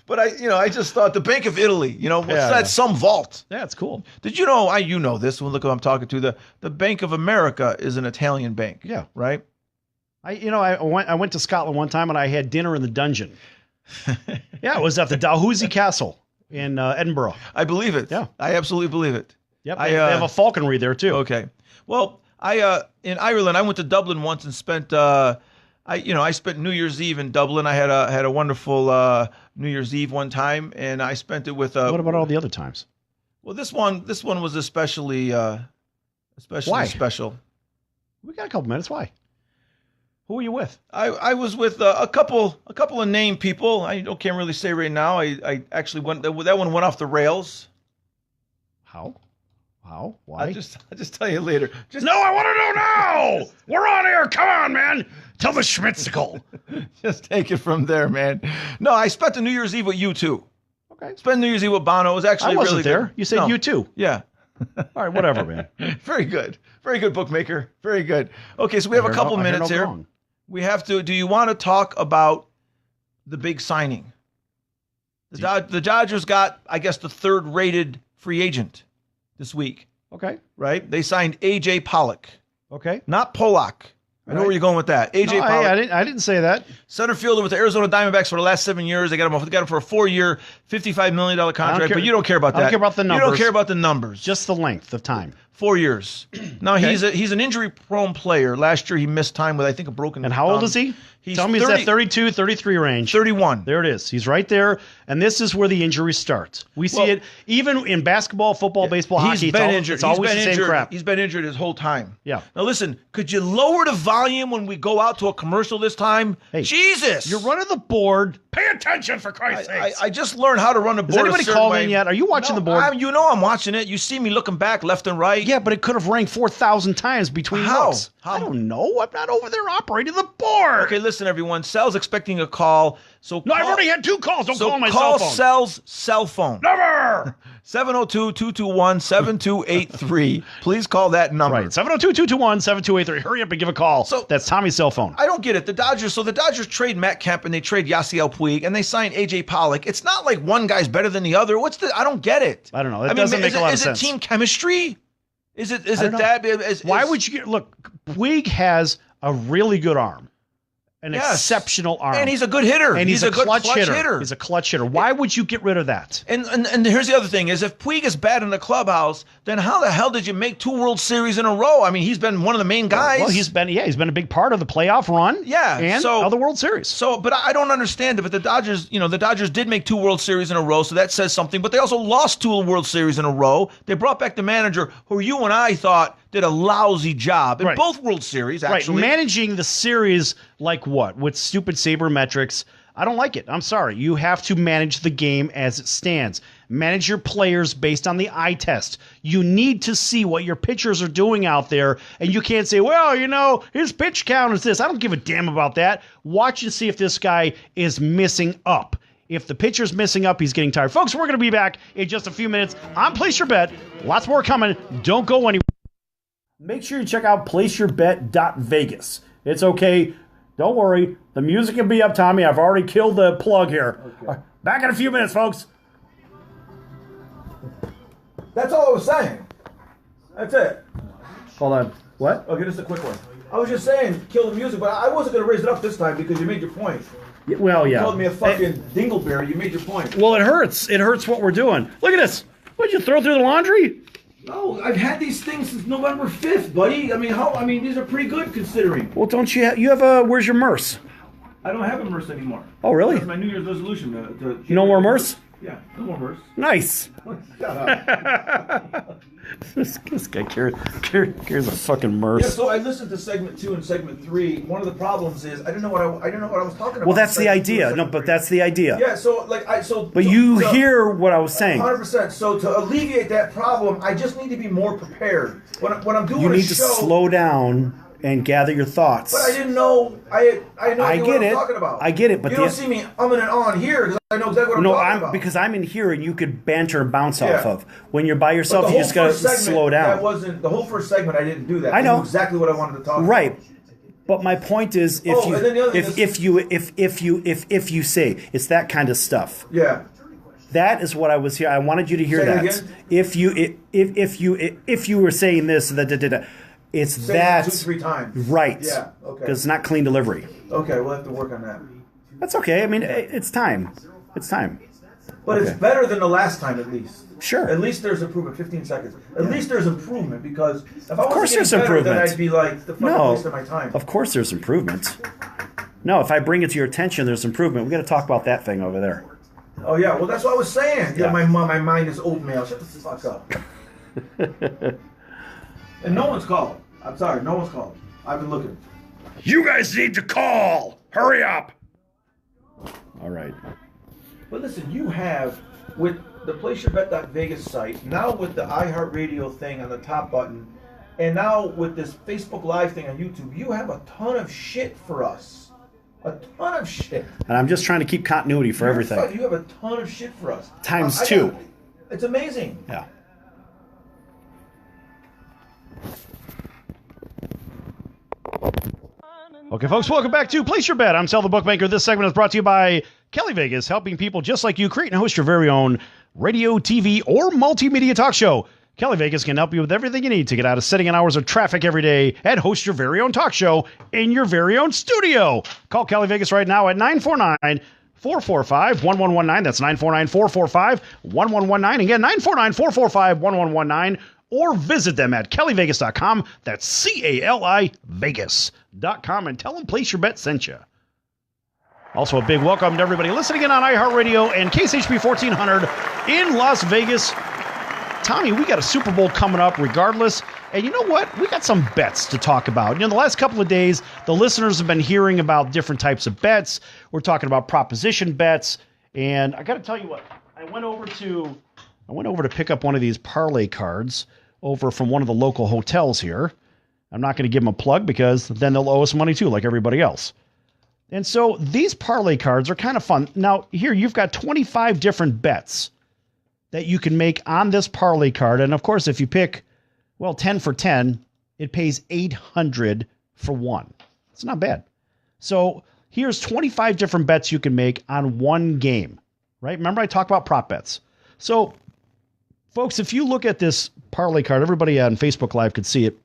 A: But I just thought the Bank of Italy, that's some vault.
B: Yeah, it's cool.
A: Did you know? You know this. Look who I'm talking to. The Bank of America is an Italian bank.
B: Yeah.
A: Right.
B: I went to Scotland one time and I had dinner in the dungeon. Yeah, it was at the Dalhousie Castle in Edinburgh.
A: I believe it.
B: Yeah,
A: I absolutely believe it.
B: Yep, they have a falconry there too.
A: Okay. Well, in Ireland, I went to Dublin once and spent. I spent New Year's Eve in Dublin. I had a wonderful New Year's Eve one time, and I spent it with.
B: What about all the other times?
A: Well, this one was especially special.
B: We got a couple minutes. Why? Who were you with?
A: I was with a couple of named people. I can't really say right now. I actually went. That one went off the rails.
B: How? Why?
A: I'll just tell you later.
B: No, I want to know now. We're on air. Come on, man. Tell the Schmitzicle.
A: Just take it from there, man. No, I spent the New Year's Eve with you too.
B: Okay.
A: Spent New Year's Eve with Bono. It was actually
B: I wasn't
A: really
B: there.
A: good.
B: You said you too.
A: Yeah.
B: All right, whatever, man.
A: Very good. Very good, bookmaker. Very good. Okay, so we have a couple minutes here.
B: Wrong.
A: We have to. Do you want to talk about the big signing? The Dodgers got, I guess, the third-rated free agent this week.
B: Okay.
A: Right? They signed A.J. Pollock.
B: Okay.
A: Not Pollock. I know where you're going with that. A.J. Pollock.
B: I didn't say that.
A: Center fielder with the Arizona Diamondbacks for the last 7 years. They got him for a 4-year, $55 million contract, but you don't care about that.
B: I don't care about the numbers.
A: You don't care about the numbers.
B: Just the length of time.
A: 4 years. Now, he's an injury-prone player. Last year, he missed time with, I think, a broken
B: And how old is he? Tell me he's at 32, 33 range.
A: 31.
B: There it is. He's right there. And this is where the injuries start. We see it even in basketball, football, baseball, hockey. It's always the same crap.
A: He's been injured his whole time.
B: Yeah.
A: Now, listen, could you lower the volume when we go out to a commercial this time?
B: Hey,
A: Jesus.
B: You're running the board. Pay attention, for Christ's sake.
A: I just learned how to run the board.
B: Has anybody called in yet? Are you watching the board?
A: I'm watching it. You see me looking back left and right.
B: Yeah, but it could have rang 4,000 times between looks.
A: How?
B: I don't know. I'm not over there operating the board.
A: Okay, listen, everyone. Sal's expecting a call. I've
B: already had 2 calls. Don't call my cell phone.
A: Call Sal's cell phone.
B: Never.
A: 702-221-7283. Please call that number.
B: Right. 702-221-7283. Hurry up and give a call. So that's Tommy's cell phone.
A: I don't get it. The Dodgers trade Matt Kemp and they trade Yasiel Puig and they sign A.J. Pollock. It's not like one guy's better than the other. I don't get it.
B: I don't know. That doesn't make a lot of sense.
A: Is it team chemistry? Is it that?
B: Why would you look? Puig has a really good arm. An exceptional arm.
A: And he's a good hitter.
B: And he's a good clutch hitter. He's a clutch hitter. Why would you get rid of that?
A: And here's the other thing is if Puig is bad in the clubhouse, then how the hell did you make 2 World Series in a row? I mean, he's been one of the main guys.
B: Well, he's been a big part of the playoff run.
A: Yeah.
B: And of the World Series.
A: But I don't understand it. But the Dodgers did make 2 World Series in a row, so that says something. But they also lost 2 World Series in a row. They brought back the manager who you and I thought did a lousy job in both World Series, actually.
B: Right, managing the series like what? With stupid sabermetrics. I don't like it. I'm sorry. You have to manage the game as it stands. Manage your players based on the eye test. You need to see what your pitchers are doing out there, and you can't say, well, his pitch count is this. I don't give a damn about that. Watch and see if this guy is missing up. If the pitcher's missing up, he's getting tired. Folks, we're going to be back in just a few minutes on Place Your Bet. Lots more coming. Don't go anywhere. Make sure you check out placeyourbet.vegas. It's okay. Don't worry. The music can be up, Tommy. I've already killed the plug here. Okay. Back in a few minutes, folks.
A: That's all I was saying. That's it.
C: Hold on. What?
A: Okay, just a quick one. I was just saying, kill the music, but I wasn't going to raise it up this time because you made your point.
C: Well, yeah.
A: You called me a fucking dingleberry. You made your point.
C: Well, it hurts. It hurts what we're doing. Look at this. What'd you throw through the laundry?
A: No, I've had these things since November 5th, buddy. I mean, these are pretty good considering.
C: Well, don't you have a, where's your Merce?
A: I don't have a MRS anymore.
C: Oh, really?
A: That's my New Year's resolution.
C: No more Merce?
A: Yeah, no more MRS.
C: Nice.
A: Shut up.
C: This guy carries a fucking Merce.
A: Yeah, so I listened to segment 2 and segment 3. One of the problems is I didn't know what I was talking about.
C: Well, that's the idea. No, but that's the idea.
A: Yeah, so
C: But you hear what I was saying.
A: 100%. So to alleviate that problem, I just need to be more prepared. When I'm doing
C: You
A: a
C: need
A: show,
C: to slow down and gather your thoughts.
A: But I didn't know. I know
C: I
A: what
C: get
A: I'm
C: it.
A: talking about.
C: I get it, but
A: you don't see me umming and on here because I know exactly what I'm talking about.
C: Because I'm in here and you could banter and bounce
A: Yeah.
C: off of. When you're by
A: But
C: yourself,
A: the
C: you
A: whole
C: just gotta
A: first segment,
C: slow down.
A: That wasn't the whole first segment. I didn't do that.
C: I know
A: knew exactly what I wanted to talk about.
C: Right. But my point is, if
A: and then the other thing
C: if you say it's that kind of stuff,
A: Yeah.
C: that is what I was here. I wanted you to hear
A: Say it
C: that.
A: again?
C: If you were saying this, it's
A: Say
C: that
A: it 2-3 times.
C: right.
A: Yeah. Okay.
C: Because it's not clean delivery.
A: Okay, we'll have to work on that.
C: That's okay. I mean, it's time. It's time.
A: But
C: Okay.
A: it's better than the last time, at least.
C: Sure.
A: At least there's improvement. 15 seconds. At least there's improvement because if I wasn't
C: course
A: getting
C: there's
A: better,
C: improvement.
A: then I'd be like the fucking waste of my time.
C: Of course there's improvement. No, if I bring it to your attention, there's improvement. We got to talk about that thing over there.
A: Oh yeah, well that's what I was saying. Yeah,
C: Yeah.
A: my mind is oatmeal. Shut the fuck up. And no one's called. I'm sorry, no one's called. I've been looking.
C: You guys need to call. Hurry up. All right.
A: But listen, you have with the PlaceYourBet.Vegas site, now with the iHeartRADIO thing on the top button, and now with this Facebook Live thing on YouTube, you have a ton of shit for us. A ton of shit.
C: And I'm just trying to keep continuity for everything.
A: You have a ton of shit for us.
C: Times 2.
A: It's amazing.
C: Yeah.
B: Okay, folks, welcome back to Place Your Bet. I'm Sal The Bookmaker. This segment is brought to you by Kelly Vegas, helping people just like you create and host your very own radio, TV, or multimedia talk show. Kelly Vegas can help you with everything you need to get out of sitting in hours of traffic every day and host your very own talk show in your very own studio. Call Kelly Vegas right now at 949-445-1119. That's 949-445-1119. Again, 949-445-1119. Or visit them at kellyvegas.com. That's CALI Vegas.com. And tell them Place Your Bet sent you. Also, a big welcome to everybody listening in on iHeartRadio and KSHP 1400 in Las Vegas. Tommy, we got a Super Bowl coming up regardless. And you know what? We got some bets to talk about. You know, the last couple of days, the listeners have been hearing about different types of bets. We're talking about proposition bets. And I got to tell you what, I went over to pick up one of these parlay cards over from one of the local hotels here. I'm not going to give them a plug because then they'll owe us money too, like everybody else. And so these parlay cards are kind of fun. Now, here you've got 25 different bets that you can make on this parlay card. And of course, if you pick, 10 for 10, it pays 800 for one. It's not bad. So here's 25 different bets you can make on one game, right? Remember I talked about prop bets. So folks, if you look at this parlay card, everybody on Facebook Live could see it.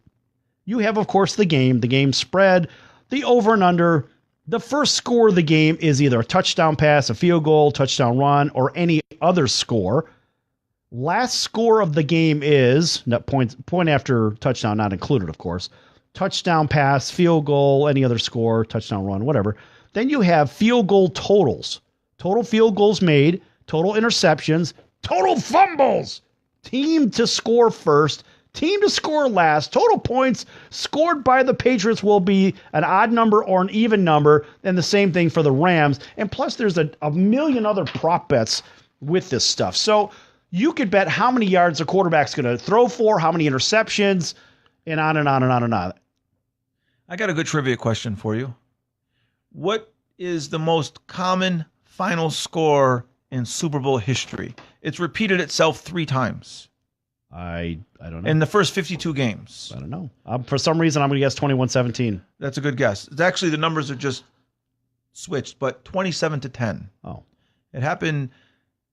B: You have, of course, the game spread, the over and under. The first score of the game is either a touchdown pass, a field goal, touchdown run, or any other score. Last score of the game is, point after touchdown not included, of course, touchdown pass, field goal, any other score, touchdown run, whatever. Then you have field goal totals. Total field goals made, total interceptions, total fumbles. Team to score first, team to score last. Total points scored by the Patriots will be an odd number or an even number, and the same thing for the Rams. And plus, there's a million other prop bets with this stuff. So you could bet how many yards a quarterback's going to throw for, how many interceptions, and on and on and on and on.
A: I got a good trivia question for you. What is the most common final score in Super Bowl history? It's repeated itself 3 times.
B: I don't know.
A: In the first 52 games.
B: I don't know. For some reason, I'm going to guess 21-17.
A: That's a good guess. It's actually, the numbers are just switched, but 27-10.
B: Oh.
A: It happened,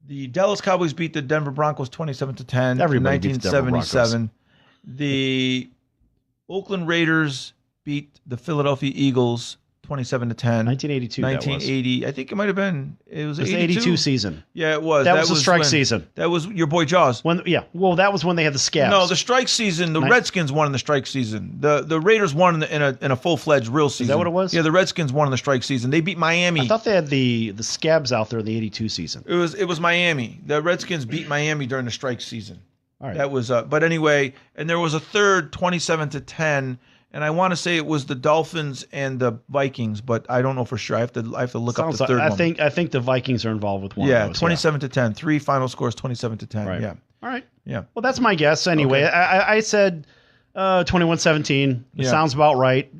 A: the Dallas Cowboys beat the Denver Broncos 27-10
B: Everybody
A: in
B: beats the Denver
A: 1977. The Oakland Raiders beat the Philadelphia Eagles 27-10.
B: 1982.
A: 1980. I think it might have been. It was
B: the
A: 82
B: 82 season.
A: Yeah, it was.
B: That was the strike
A: when-
B: season.
A: That was your boy Jaws.
B: Well, that was when they had the scabs.
A: No, the strike season. The Redskins won in the strike season. The Raiders won in a full-fledged real season.
B: Is that what it was?
A: Yeah, the Redskins won in the strike season. They beat Miami.
B: I thought they had the scabs out there in the 82 season.
A: It was Miami. The Redskins beat Miami during the strike season.
B: All right.
A: That was. But anyway, and there was a third 27-10. And I want to say it was the Dolphins and the Vikings, but I don't know for sure. I have to look up the third one.
B: I think the Vikings are involved with one.
A: Yeah,
B: of those,
A: 27-10. 3 final scores, 27-10.
B: Right.
A: Yeah.
B: All right.
A: Yeah.
B: Well, that's my guess anyway.
A: Okay.
B: I said 21-17. It sounds about right.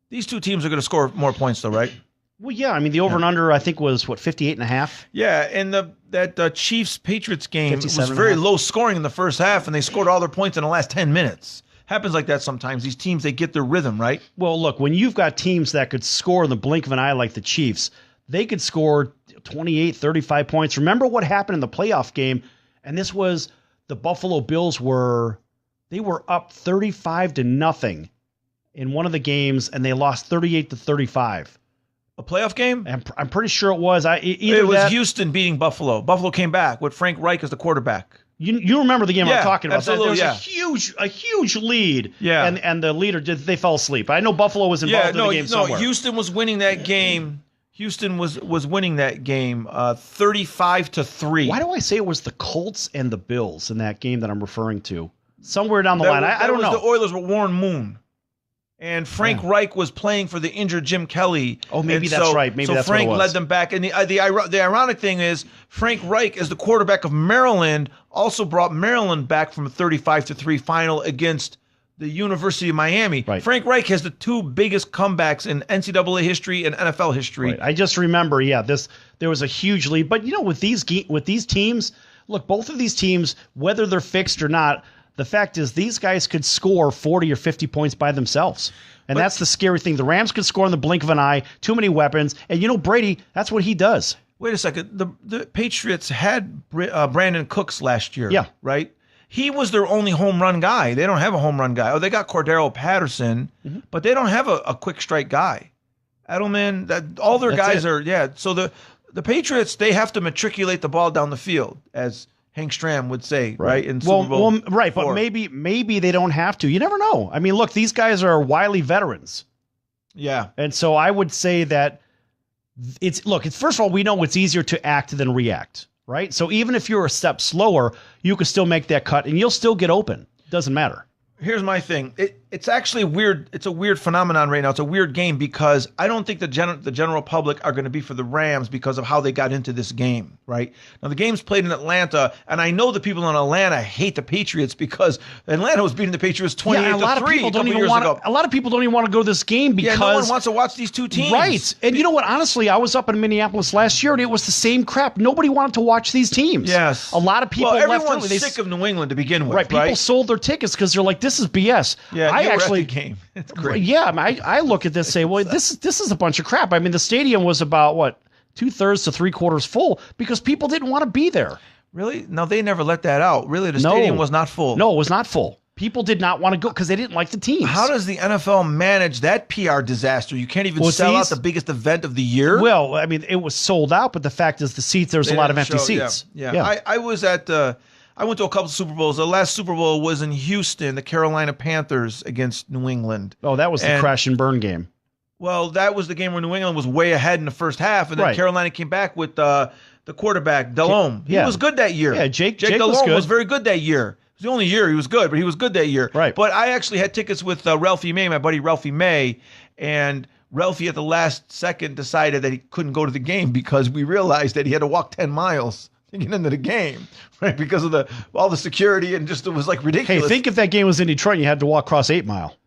A: These two teams are going to score more points, though, right?
B: Well, yeah. I mean, the over and under I think was 58.5.
A: Yeah, and that Chiefs Patriots game was
B: 57.5.
A: very low scoring in the first half, and they scored all their points in the last 10 minutes. Happens like that sometimes. These teams, they get their rhythm, right?
B: Well, look, when you've got teams that could score in the blink of an eye like the Chiefs, they could score 28, 35 points. Remember what happened in the playoff game? And this was the Buffalo Bills were up 35-0 in one of the games, and they lost 38-35.
A: A playoff game?
B: I'm pretty sure it was.
A: It was Houston beating Buffalo. Buffalo came back with Frank Reich as the quarterback.
B: You remember the game I'm talking about?
A: Absolutely,
B: There was a huge lead.
A: Yeah.
B: And the leader they fell asleep. I know Buffalo was involved in the game somewhere.
A: Houston was winning that game. Houston was winning that game 35-3.
B: Why do I say it was the Colts and the Bills in that game that I'm referring to? Somewhere down the line. I don't know.
A: The Oilers were Warren Moon. And Frank Reich was playing for the injured Jim Kelly.
B: Oh, maybe that's right. Maybe that's
A: Frank
B: what it was.
A: led them back. And the ironic thing is, Frank Reich, as the quarterback of Maryland, also brought Maryland back from a 35-3 final against the University of Miami.
B: Right.
A: Frank Reich has the two biggest comebacks in NCAA history and NFL history.
B: Right. I just remember, there was a huge lead. But with these teams, look, both of these teams, whether they're fixed or not, the fact is these guys could score 40 or 50 points by themselves. And that's the scary thing. The Rams could score in the blink of an eye, too many weapons. And Brady, that's what he does.
A: Wait a second. The Patriots had Brandon Cooks last year, right? He was their only home run guy. They don't have a home run guy. Oh, they got Cordero Patterson, but they don't have a quick strike guy. Edelman, all their guys are, So the Patriots, they have to matriculate the ball down the field, as Hank Stram would say, right? In Super Bowl
B: right,
A: IV.
B: but maybe they don't have to. You never know. I mean, look, these guys are wily veterans.
A: Yeah.
B: And so I would say that it's first of all, we know it's easier to act than react, right? So even if you're a step slower, you can still make that cut and you'll still get open. Doesn't matter.
A: Here's my thing. It's actually weird. It's a weird phenomenon right now. It's a weird game because I don't think the general public are going to be for the Rams because of how they got into this game, right? Now, the game's played in Atlanta, and I know the people in Atlanta hate the Patriots because Atlanta was beating the Patriots 28-3
B: a lot of people don't even want to. A lot of people don't even want to go to this game because
A: no one wants to watch these two teams,
B: right? And you know what? Honestly, I was up in Minneapolis last year, and it was the same crap. Nobody wanted to watch these teams.
A: Yes,
B: a lot of people.
A: Well,
B: left
A: everyone's
B: early.
A: sick of New England to begin with,
B: right? People sold their tickets because they're like, "This is BS."
A: Yeah,
B: I actually
A: game. It's great.
B: Yeah, I look at this and say, well, this is a bunch of crap. I mean, the stadium was about 2/3 to 3/4 full because people didn't want to be there.
A: Really? No, they never let that out. Really, the stadium was not full.
B: No, it was not full. People did not want to go because they didn't like the teams.
A: How does the NFL manage that PR disaster? You can't even sell out the biggest event of the year?
B: Well, I mean, it was sold out, but the fact is the seats, there's a lot of empty seats.
A: Yeah. I went to a couple of Super Bowls. The last Super Bowl was in Houston, the Carolina Panthers against New England.
B: Oh, that was the crash and burn game.
A: Well, that was the game where New England was way ahead in the first half, and then Carolina came back with the quarterback, Delhomme. He was good that year.
B: Yeah, Jake
A: Delhomme was very good that year. It was the only year he was good, but he was good that year.
B: Right.
A: But I actually had tickets with Ralphie May, my buddy Ralphie May, and Ralphie at the last second decided that he couldn't go to the game because we realized that he had to walk 10 miles to get into the game, right? Because of all the security and just it was like ridiculous.
B: Hey, think if that game was in Detroit and you had to walk across 8 Mile.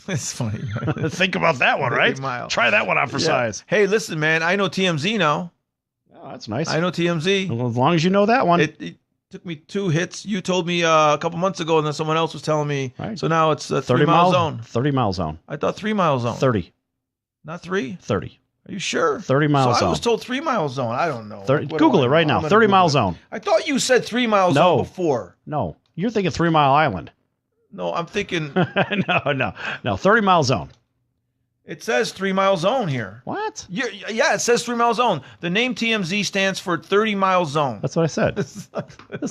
A: It's funny.
B: Think about that one, right?
A: 8 Mile.
B: Try that one out for size.
A: Hey, listen, man, I know TMZ now.
B: Oh, that's nice.
A: I know TMZ.
B: Well, as long as you know that one.
A: It took me 2 hits. You told me a couple months ago, and then someone else was telling me.
B: Right.
A: So now it's a 3-mile zone.
B: 30-mile zone.
A: I thought 3-mile zone.
B: 30.
A: Not 3?
B: 30.
A: Are you sure?
B: 30-mile zone.
A: I was told 3-mile zone. I don't know.
B: Google it right now. 30-mile zone.
A: I thought you said 3-mile zone before.
B: No. You're thinking 3 Mile Island.
A: No, I'm thinking.
B: No. 30-mile zone.
A: It says 3 Mile Zone here.
B: What?
A: Yeah, it says 3 Mile Zone. The name TMZ stands for 30 Mile Zone.
B: That's what I said. This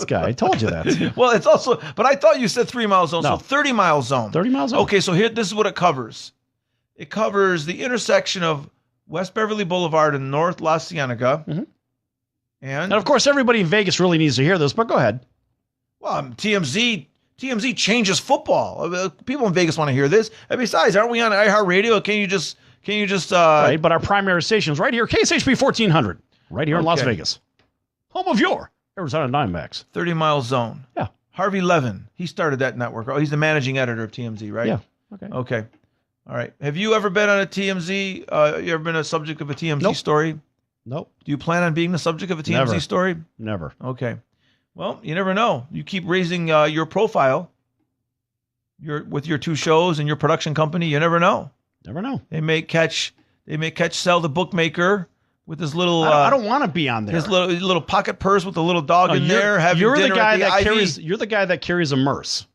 B: guy, I told you that.
A: Well, it's also, but I thought you said 3 Mile Zone,
B: No.
A: so 30 Mile Zone.
B: 30 Mile Zone.
A: Okay, so here, this is what it covers. It covers the intersection of West Beverly Boulevard and North La Cienega.
B: Mhm.
A: And
B: of course, everybody in Vegas really needs to hear this, but go ahead.
A: Well, TMZ changes football. People in Vegas want to hear this. And besides, aren't we on iHeartRadio? Can you just
B: Right, but our primary station is right here, KSHP 1400, right here in Las
A: Okay.
B: Vegas. Home of your Arizona Diamondbacks.
A: 30 Mile Zone.
B: Yeah.
A: Harvey Levin, he started that network. Oh, he's the managing editor of TMZ, right?
B: Yeah. Okay.
A: Okay. All right. Have you ever been on a TMZ? You ever been a subject of a TMZ
B: Nope.
A: story?
B: Nope.
A: Do you plan on being the subject of a TMZ
B: Never.
A: story?
B: Never.
A: Okay. Well, you never know. You keep raising your profile. With your 2 shows and your production company. You never know.
B: Never know.
A: They may catch Sal The Bookmaker with his little.
B: I don't want to be on there.
A: His little pocket purse with the little dog in there. Having
B: You're the
A: dinner
B: guy
A: at the
B: that
A: Ivy.
B: carries. You're the guy that carries a Merce.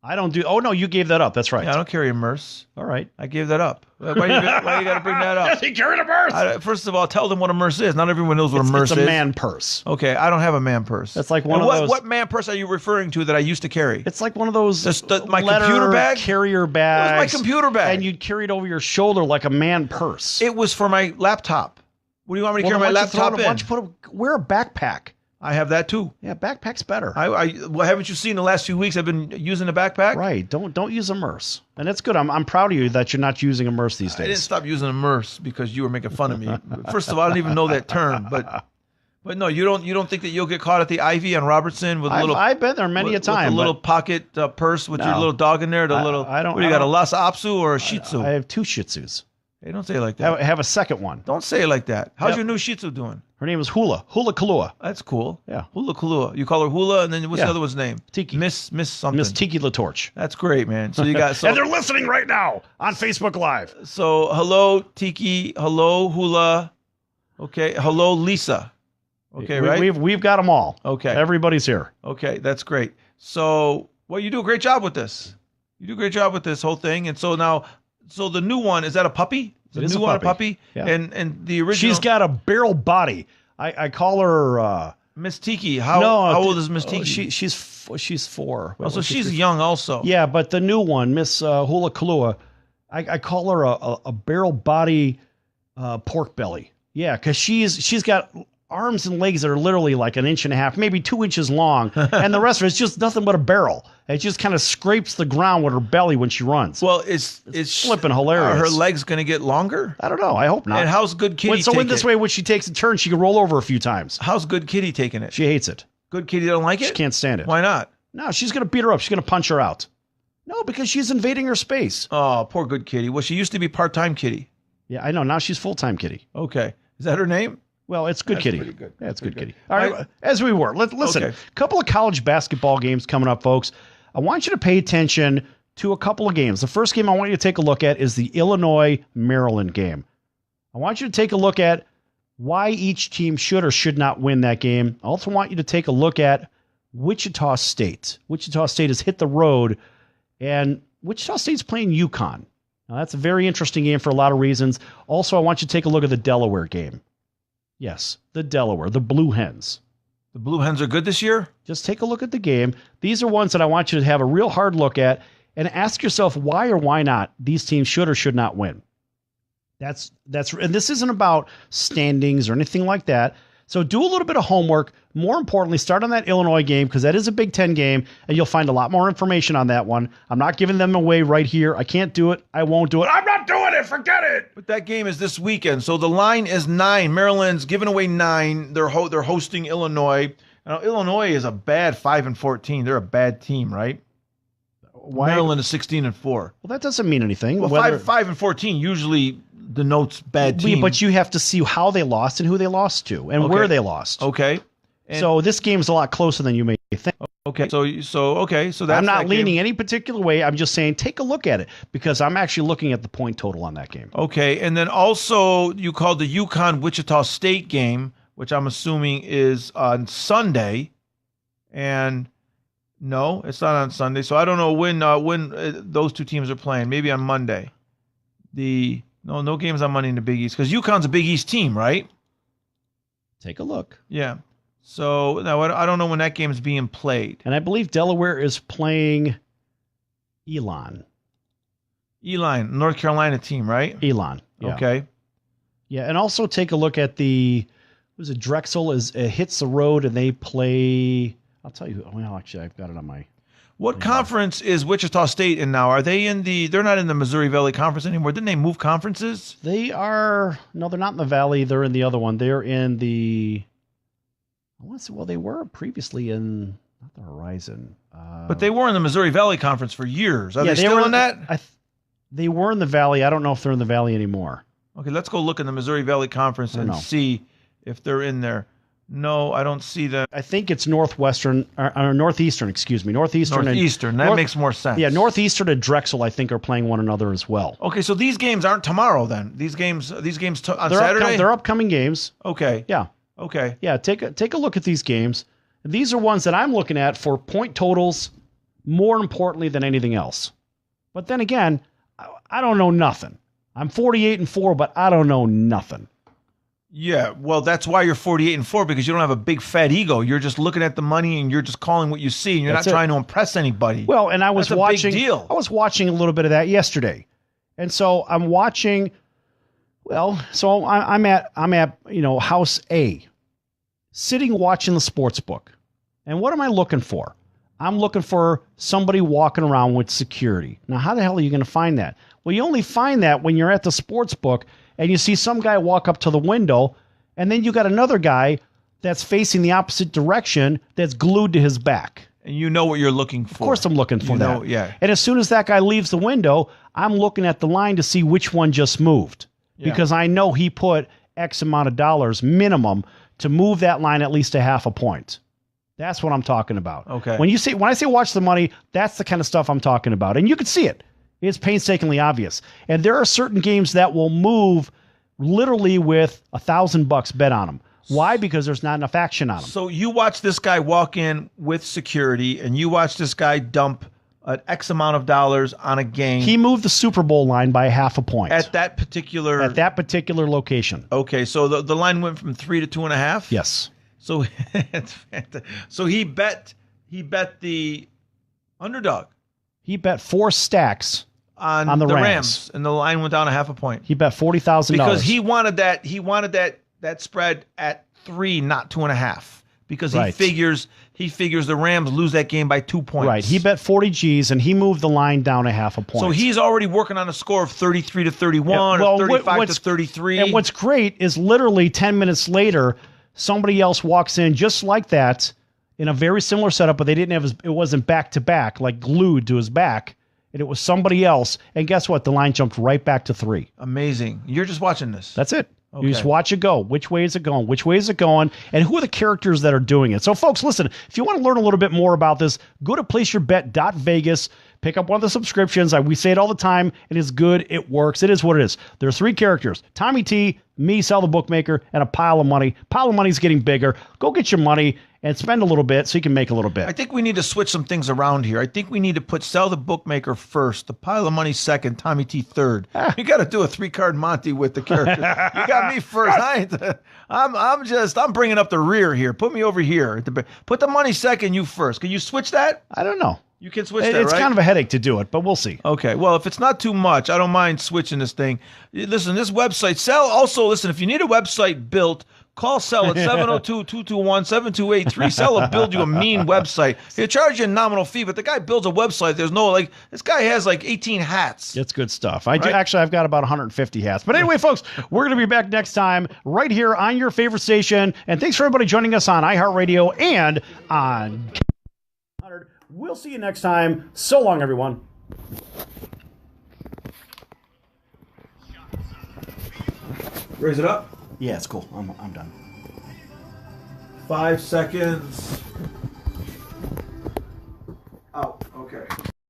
B: I don't do. Oh no, you gave that up. That's right.
A: Yeah, I don't carry a Merce.
B: All right.
A: I gave that up. Why you got to bring that up?
B: He carried a Merce.
A: First of all, tell them what a Merce is. Not everyone knows what a Merce
B: It's
A: is.
B: a man purse.
A: Okay, I don't have a man purse.
B: That's like one
A: And
B: of those.
A: What man purse are you referring to that I used to carry?
B: It's like one of those
A: my
B: letter
A: computer bag?
B: carrier bags.
A: It was my computer bag.
B: And you'd carry it over your shoulder like a man purse.
A: It was for my laptop. What do you want me to
B: Well,
A: carry my
B: then why
A: laptop
B: don't you wear a backpack.
A: I have that too.
B: Yeah, backpack's better.
A: Well, haven't you seen the last few weeks I've been using a backpack?
B: Right. Don't use a Merce. And it's good. I'm proud of you that you're not using a Merce these days.
A: I didn't stop using a Merce because you were making fun of me. First of all, I don't even know that term, but no, you don't think that you'll get caught at the Ivy on Robertson with a little.
B: I've been there many a time.
A: With a little pocket purse with your
B: No.
A: little dog in there.
B: I don't.
A: What do you got? A Lhasa Apso or a Shih Tzu?
B: I have 2 Shih Tzus.
A: Hey, don't say it like that.
B: I have a second one.
A: Don't say it like that. How's
B: Yep.
A: your new Shih Tzu doing?
B: Her name is Hula Kalua.
A: That's cool.
B: Yeah.
A: Hula Kalua. You call her Hula, and then what's
B: Yeah.
A: the other one's name?
B: Tiki.
A: Miss something.
B: Miss Tiki LaTorch.
A: That's great, man. So you got
B: And they're listening right now on Facebook Live.
A: So hello Tiki, hello Hula, okay, hello Lisa, okay, right?
B: We've got them all.
A: Okay.
B: Everybody's here.
A: Okay, that's great. So well, you do a great job with this. You do a great job with this whole thing, and so now, the new one, is that a puppy?
B: It is
A: new
B: a
A: one,
B: puppy. Yeah.
A: And the original.
B: She's got a barrel body. I call her.
A: Miss Tiki. How old is Miss Tiki?
B: She's 4.
A: Oh, so she's young also.
B: Yeah, but the new one, Miss Hula Kalua, I call her a barrel body pork belly. Yeah, because she's got arms and legs that are literally like 1.5 inches, maybe 2 inches long, and the rest of it's just nothing but a barrel. It just kind of scrapes the ground with her belly when she runs.
A: Well, it's
B: flipping hilarious.
A: Are her legs going to get longer?
B: I don't know. I hope not.
A: And how's Good Kitty
B: So
A: taking
B: in this way, when she takes a turn, she can roll over a few times.
A: How's Good Kitty taking it?
B: She hates it.
A: Good Kitty don't like it?
B: She can't stand it.
A: Why not?
B: No, she's going to beat her up. She's going to punch her out. No, because she's invading her space.
A: Oh, poor Good Kitty. Well, she used to be part-time Kitty.
B: Yeah, I know. Now she's full-time Kitty.
A: Okay. Is that her name?
B: Well, it's Good
A: That's
B: Kitty.
A: pretty good.
B: Yeah, it's
A: Pretty
B: Good
A: good.
B: Kitty. All right, as we were. Listen,
A: Okay.
B: a couple of college basketball games coming up, folks. I want you to pay attention to a couple of games. The first game I want you to take a look at is the Illinois-Maryland game. I want you to take a look at why each team should or should not win that game. I also want you to take a look at Wichita State. Wichita State has hit the road, and Wichita State's playing UConn. Now, that's a very interesting game for a lot of reasons. Also, I want you to take a look at the Delaware game. Yes, the Delaware, the Blue Hens.
A: The Blue Hens are good this year?
B: Just take a look at the game. These are ones that I want you to have a real hard look at and ask yourself why or why not these teams should or should not win. And this isn't about standings or anything like that. So do a little bit of homework. More importantly, start on that Illinois game because that is a Big Ten game, and you'll find a lot more information on that one. I'm not giving them away right here. I can't do it. I won't do it. I'm not doing it. Forget it.
A: But that game is this weekend, so the line is 9. Maryland's giving away 9. They're hosting Illinois. Now, Illinois is a bad 5-14. They're a bad team, right?
B: Why?
A: Maryland is 16-4.
B: Well, that doesn't mean anything.
A: Well, 5-14 usually denotes bad team.
B: But you have to see how they lost and who they lost to and where they lost.
A: Okay.
B: So this game's a lot closer than you may think.
A: Okay. So that's
B: I'm not
A: that
B: leaning
A: game.
B: any particular way. I'm just saying take a look at it because I'm actually looking at the point total on that game.
A: Okay. And then also you called the UConn Wichita State game, which I'm assuming is on Sunday. And no, it's not on Sunday. So I don't know when those two teams are playing. Maybe on Monday. The No games on Monday in the Big East because UConn's a Big East team, right?
B: Take a look.
A: Yeah. So now I don't know when that game is being played.
B: And I believe Delaware is playing Elon.
A: North Carolina team, right?
B: Elon. Yeah.
A: Okay.
B: Yeah, and also take a look at Drexel hits the road and they play. I'll tell you. Well, actually, I've got it on my.
A: What conference is Wichita State in now? Are they in the? They're not in the Missouri Valley Conference anymore. Didn't they move conferences?
B: They are. No, they're not in the Valley. They're in the other one. They're in the. I want to say. Well, they were previously in not the Horizon.
A: But they were in the Missouri Valley Conference for years. Are they still in that?
B: They were in the Valley. I don't know if they're in the Valley anymore.
A: Okay, let's go look in the Missouri Valley Conference and see if they're in there. No, I don't see them.
B: I think it's Northwestern or Northeastern. Excuse me, Northeastern.
A: That makes more sense.
B: Yeah, Northeastern and Drexel, I think, are playing one another as well.
A: Okay, so these games aren't tomorrow then. These games on Saturday.
B: They're upcoming games.
A: Okay.
B: Yeah.
A: Okay.
B: Yeah. Take a look at these games. These are ones that I'm looking at for point totals, more importantly than anything else. But then again, I don't know nothing. I'm 48-4, but I don't know nothing.
A: Yeah, well, that's why you're 48-4 because you don't have a big fat ego. You're just looking at the money and you're just calling what you see, and you're not trying to impress anybody.
B: Well, and I was watching.
A: Big deal.
B: I was watching a little bit of that yesterday, and so I'm watching. Well, so I'm at House A, sitting watching the sports book, and what am I looking for? I'm looking for somebody walking around with security. Now, how the hell are you going to find that? Well, you only find that when you're at the sports book and you see some guy walk up to the window, and then you got another guy that's facing the opposite direction that's glued to his back.
A: And you know what you're looking for.
B: Of course I'm looking for that.
A: Yeah.
B: And as soon as that guy leaves the window, I'm looking at the line to see which one just moved. Yeah. Because I know he put X amount of dollars minimum to move that line at least a half a point. That's what I'm talking about.
A: Okay.
B: When I say watch the money, that's the kind of stuff I'm talking about. And you can see it. It's painstakingly obvious. And there are certain games that will move literally with $1,000 bet on them. Why? Because there's not enough action on them.
A: So you watch this guy walk in with security, and you watch this guy dump an X amount of dollars on a game.
B: He moved the Super Bowl line by half a point.
A: At that particular
B: location.
A: Okay, so the line went from 3 to 2.5?
B: Yes.
A: So he bet the underdog.
B: He bet 4 stacks on the Rams,
A: and the line went down a half a point.
B: He bet $40,000
A: because he wanted that spread at 3, not 2.5, because he figures the Rams lose that game by 2 points.
B: Right. He bet 40 G's and he moved the line down a half a point.
A: So he's already working on a score of 33 to 31 or 35 to 33.
B: And what's great is literally 10 minutes later, somebody else walks in just like that in a very similar setup, but it wasn't back to back, like glued to his back. And it was somebody else. And guess what? The line jumped right back to 3.
A: Amazing. You're just watching this.
B: That's it. Okay. You just watch it go. Which way is it going? Which way is it going? And who are the characters that are doing it? So, folks, listen, if you want to learn a little bit more about this, go to placeyourbet.vegas. Pick up one of the subscriptions. We say it all the time. It is good. It works. It is what it is. There are 3 characters: Tommy T, me, Sal the Bookmaker, and a pile of money. Pile of money's getting bigger. Go get your money and spend a little bit so you can make a little bit.
A: I think we need to switch some things around here. I think we need to put Sal the Bookmaker first, the pile of money second, Tommy T third. You got to do a 3-card Monty with the characters. You got me first. I'm bringing up the rear here. Put me over here. Put the money second, you first. Can you switch that?
B: I don't know.
A: You can switch that, right?
B: It's kind of a headache to do it, but we'll see.
A: Okay. Well, if it's not too much, I don't mind switching this thing. Listen, this website, Sal, also, listen, if you need a website built, call Sal at 702-221-7283. Sal will build you a mean website. He'll charge you a nominal fee, but the guy builds a website. There's no, this guy has 18 hats.
B: It's good stuff. I've got about 150 hats. But anyway, folks, we're going to be back next time right here on your favorite station. And thanks for everybody joining us on iHeartRadio and on We'll see you next time. So long, everyone.
A: Raise it up.
B: Yeah, it's cool. I'm done.
A: 5 seconds.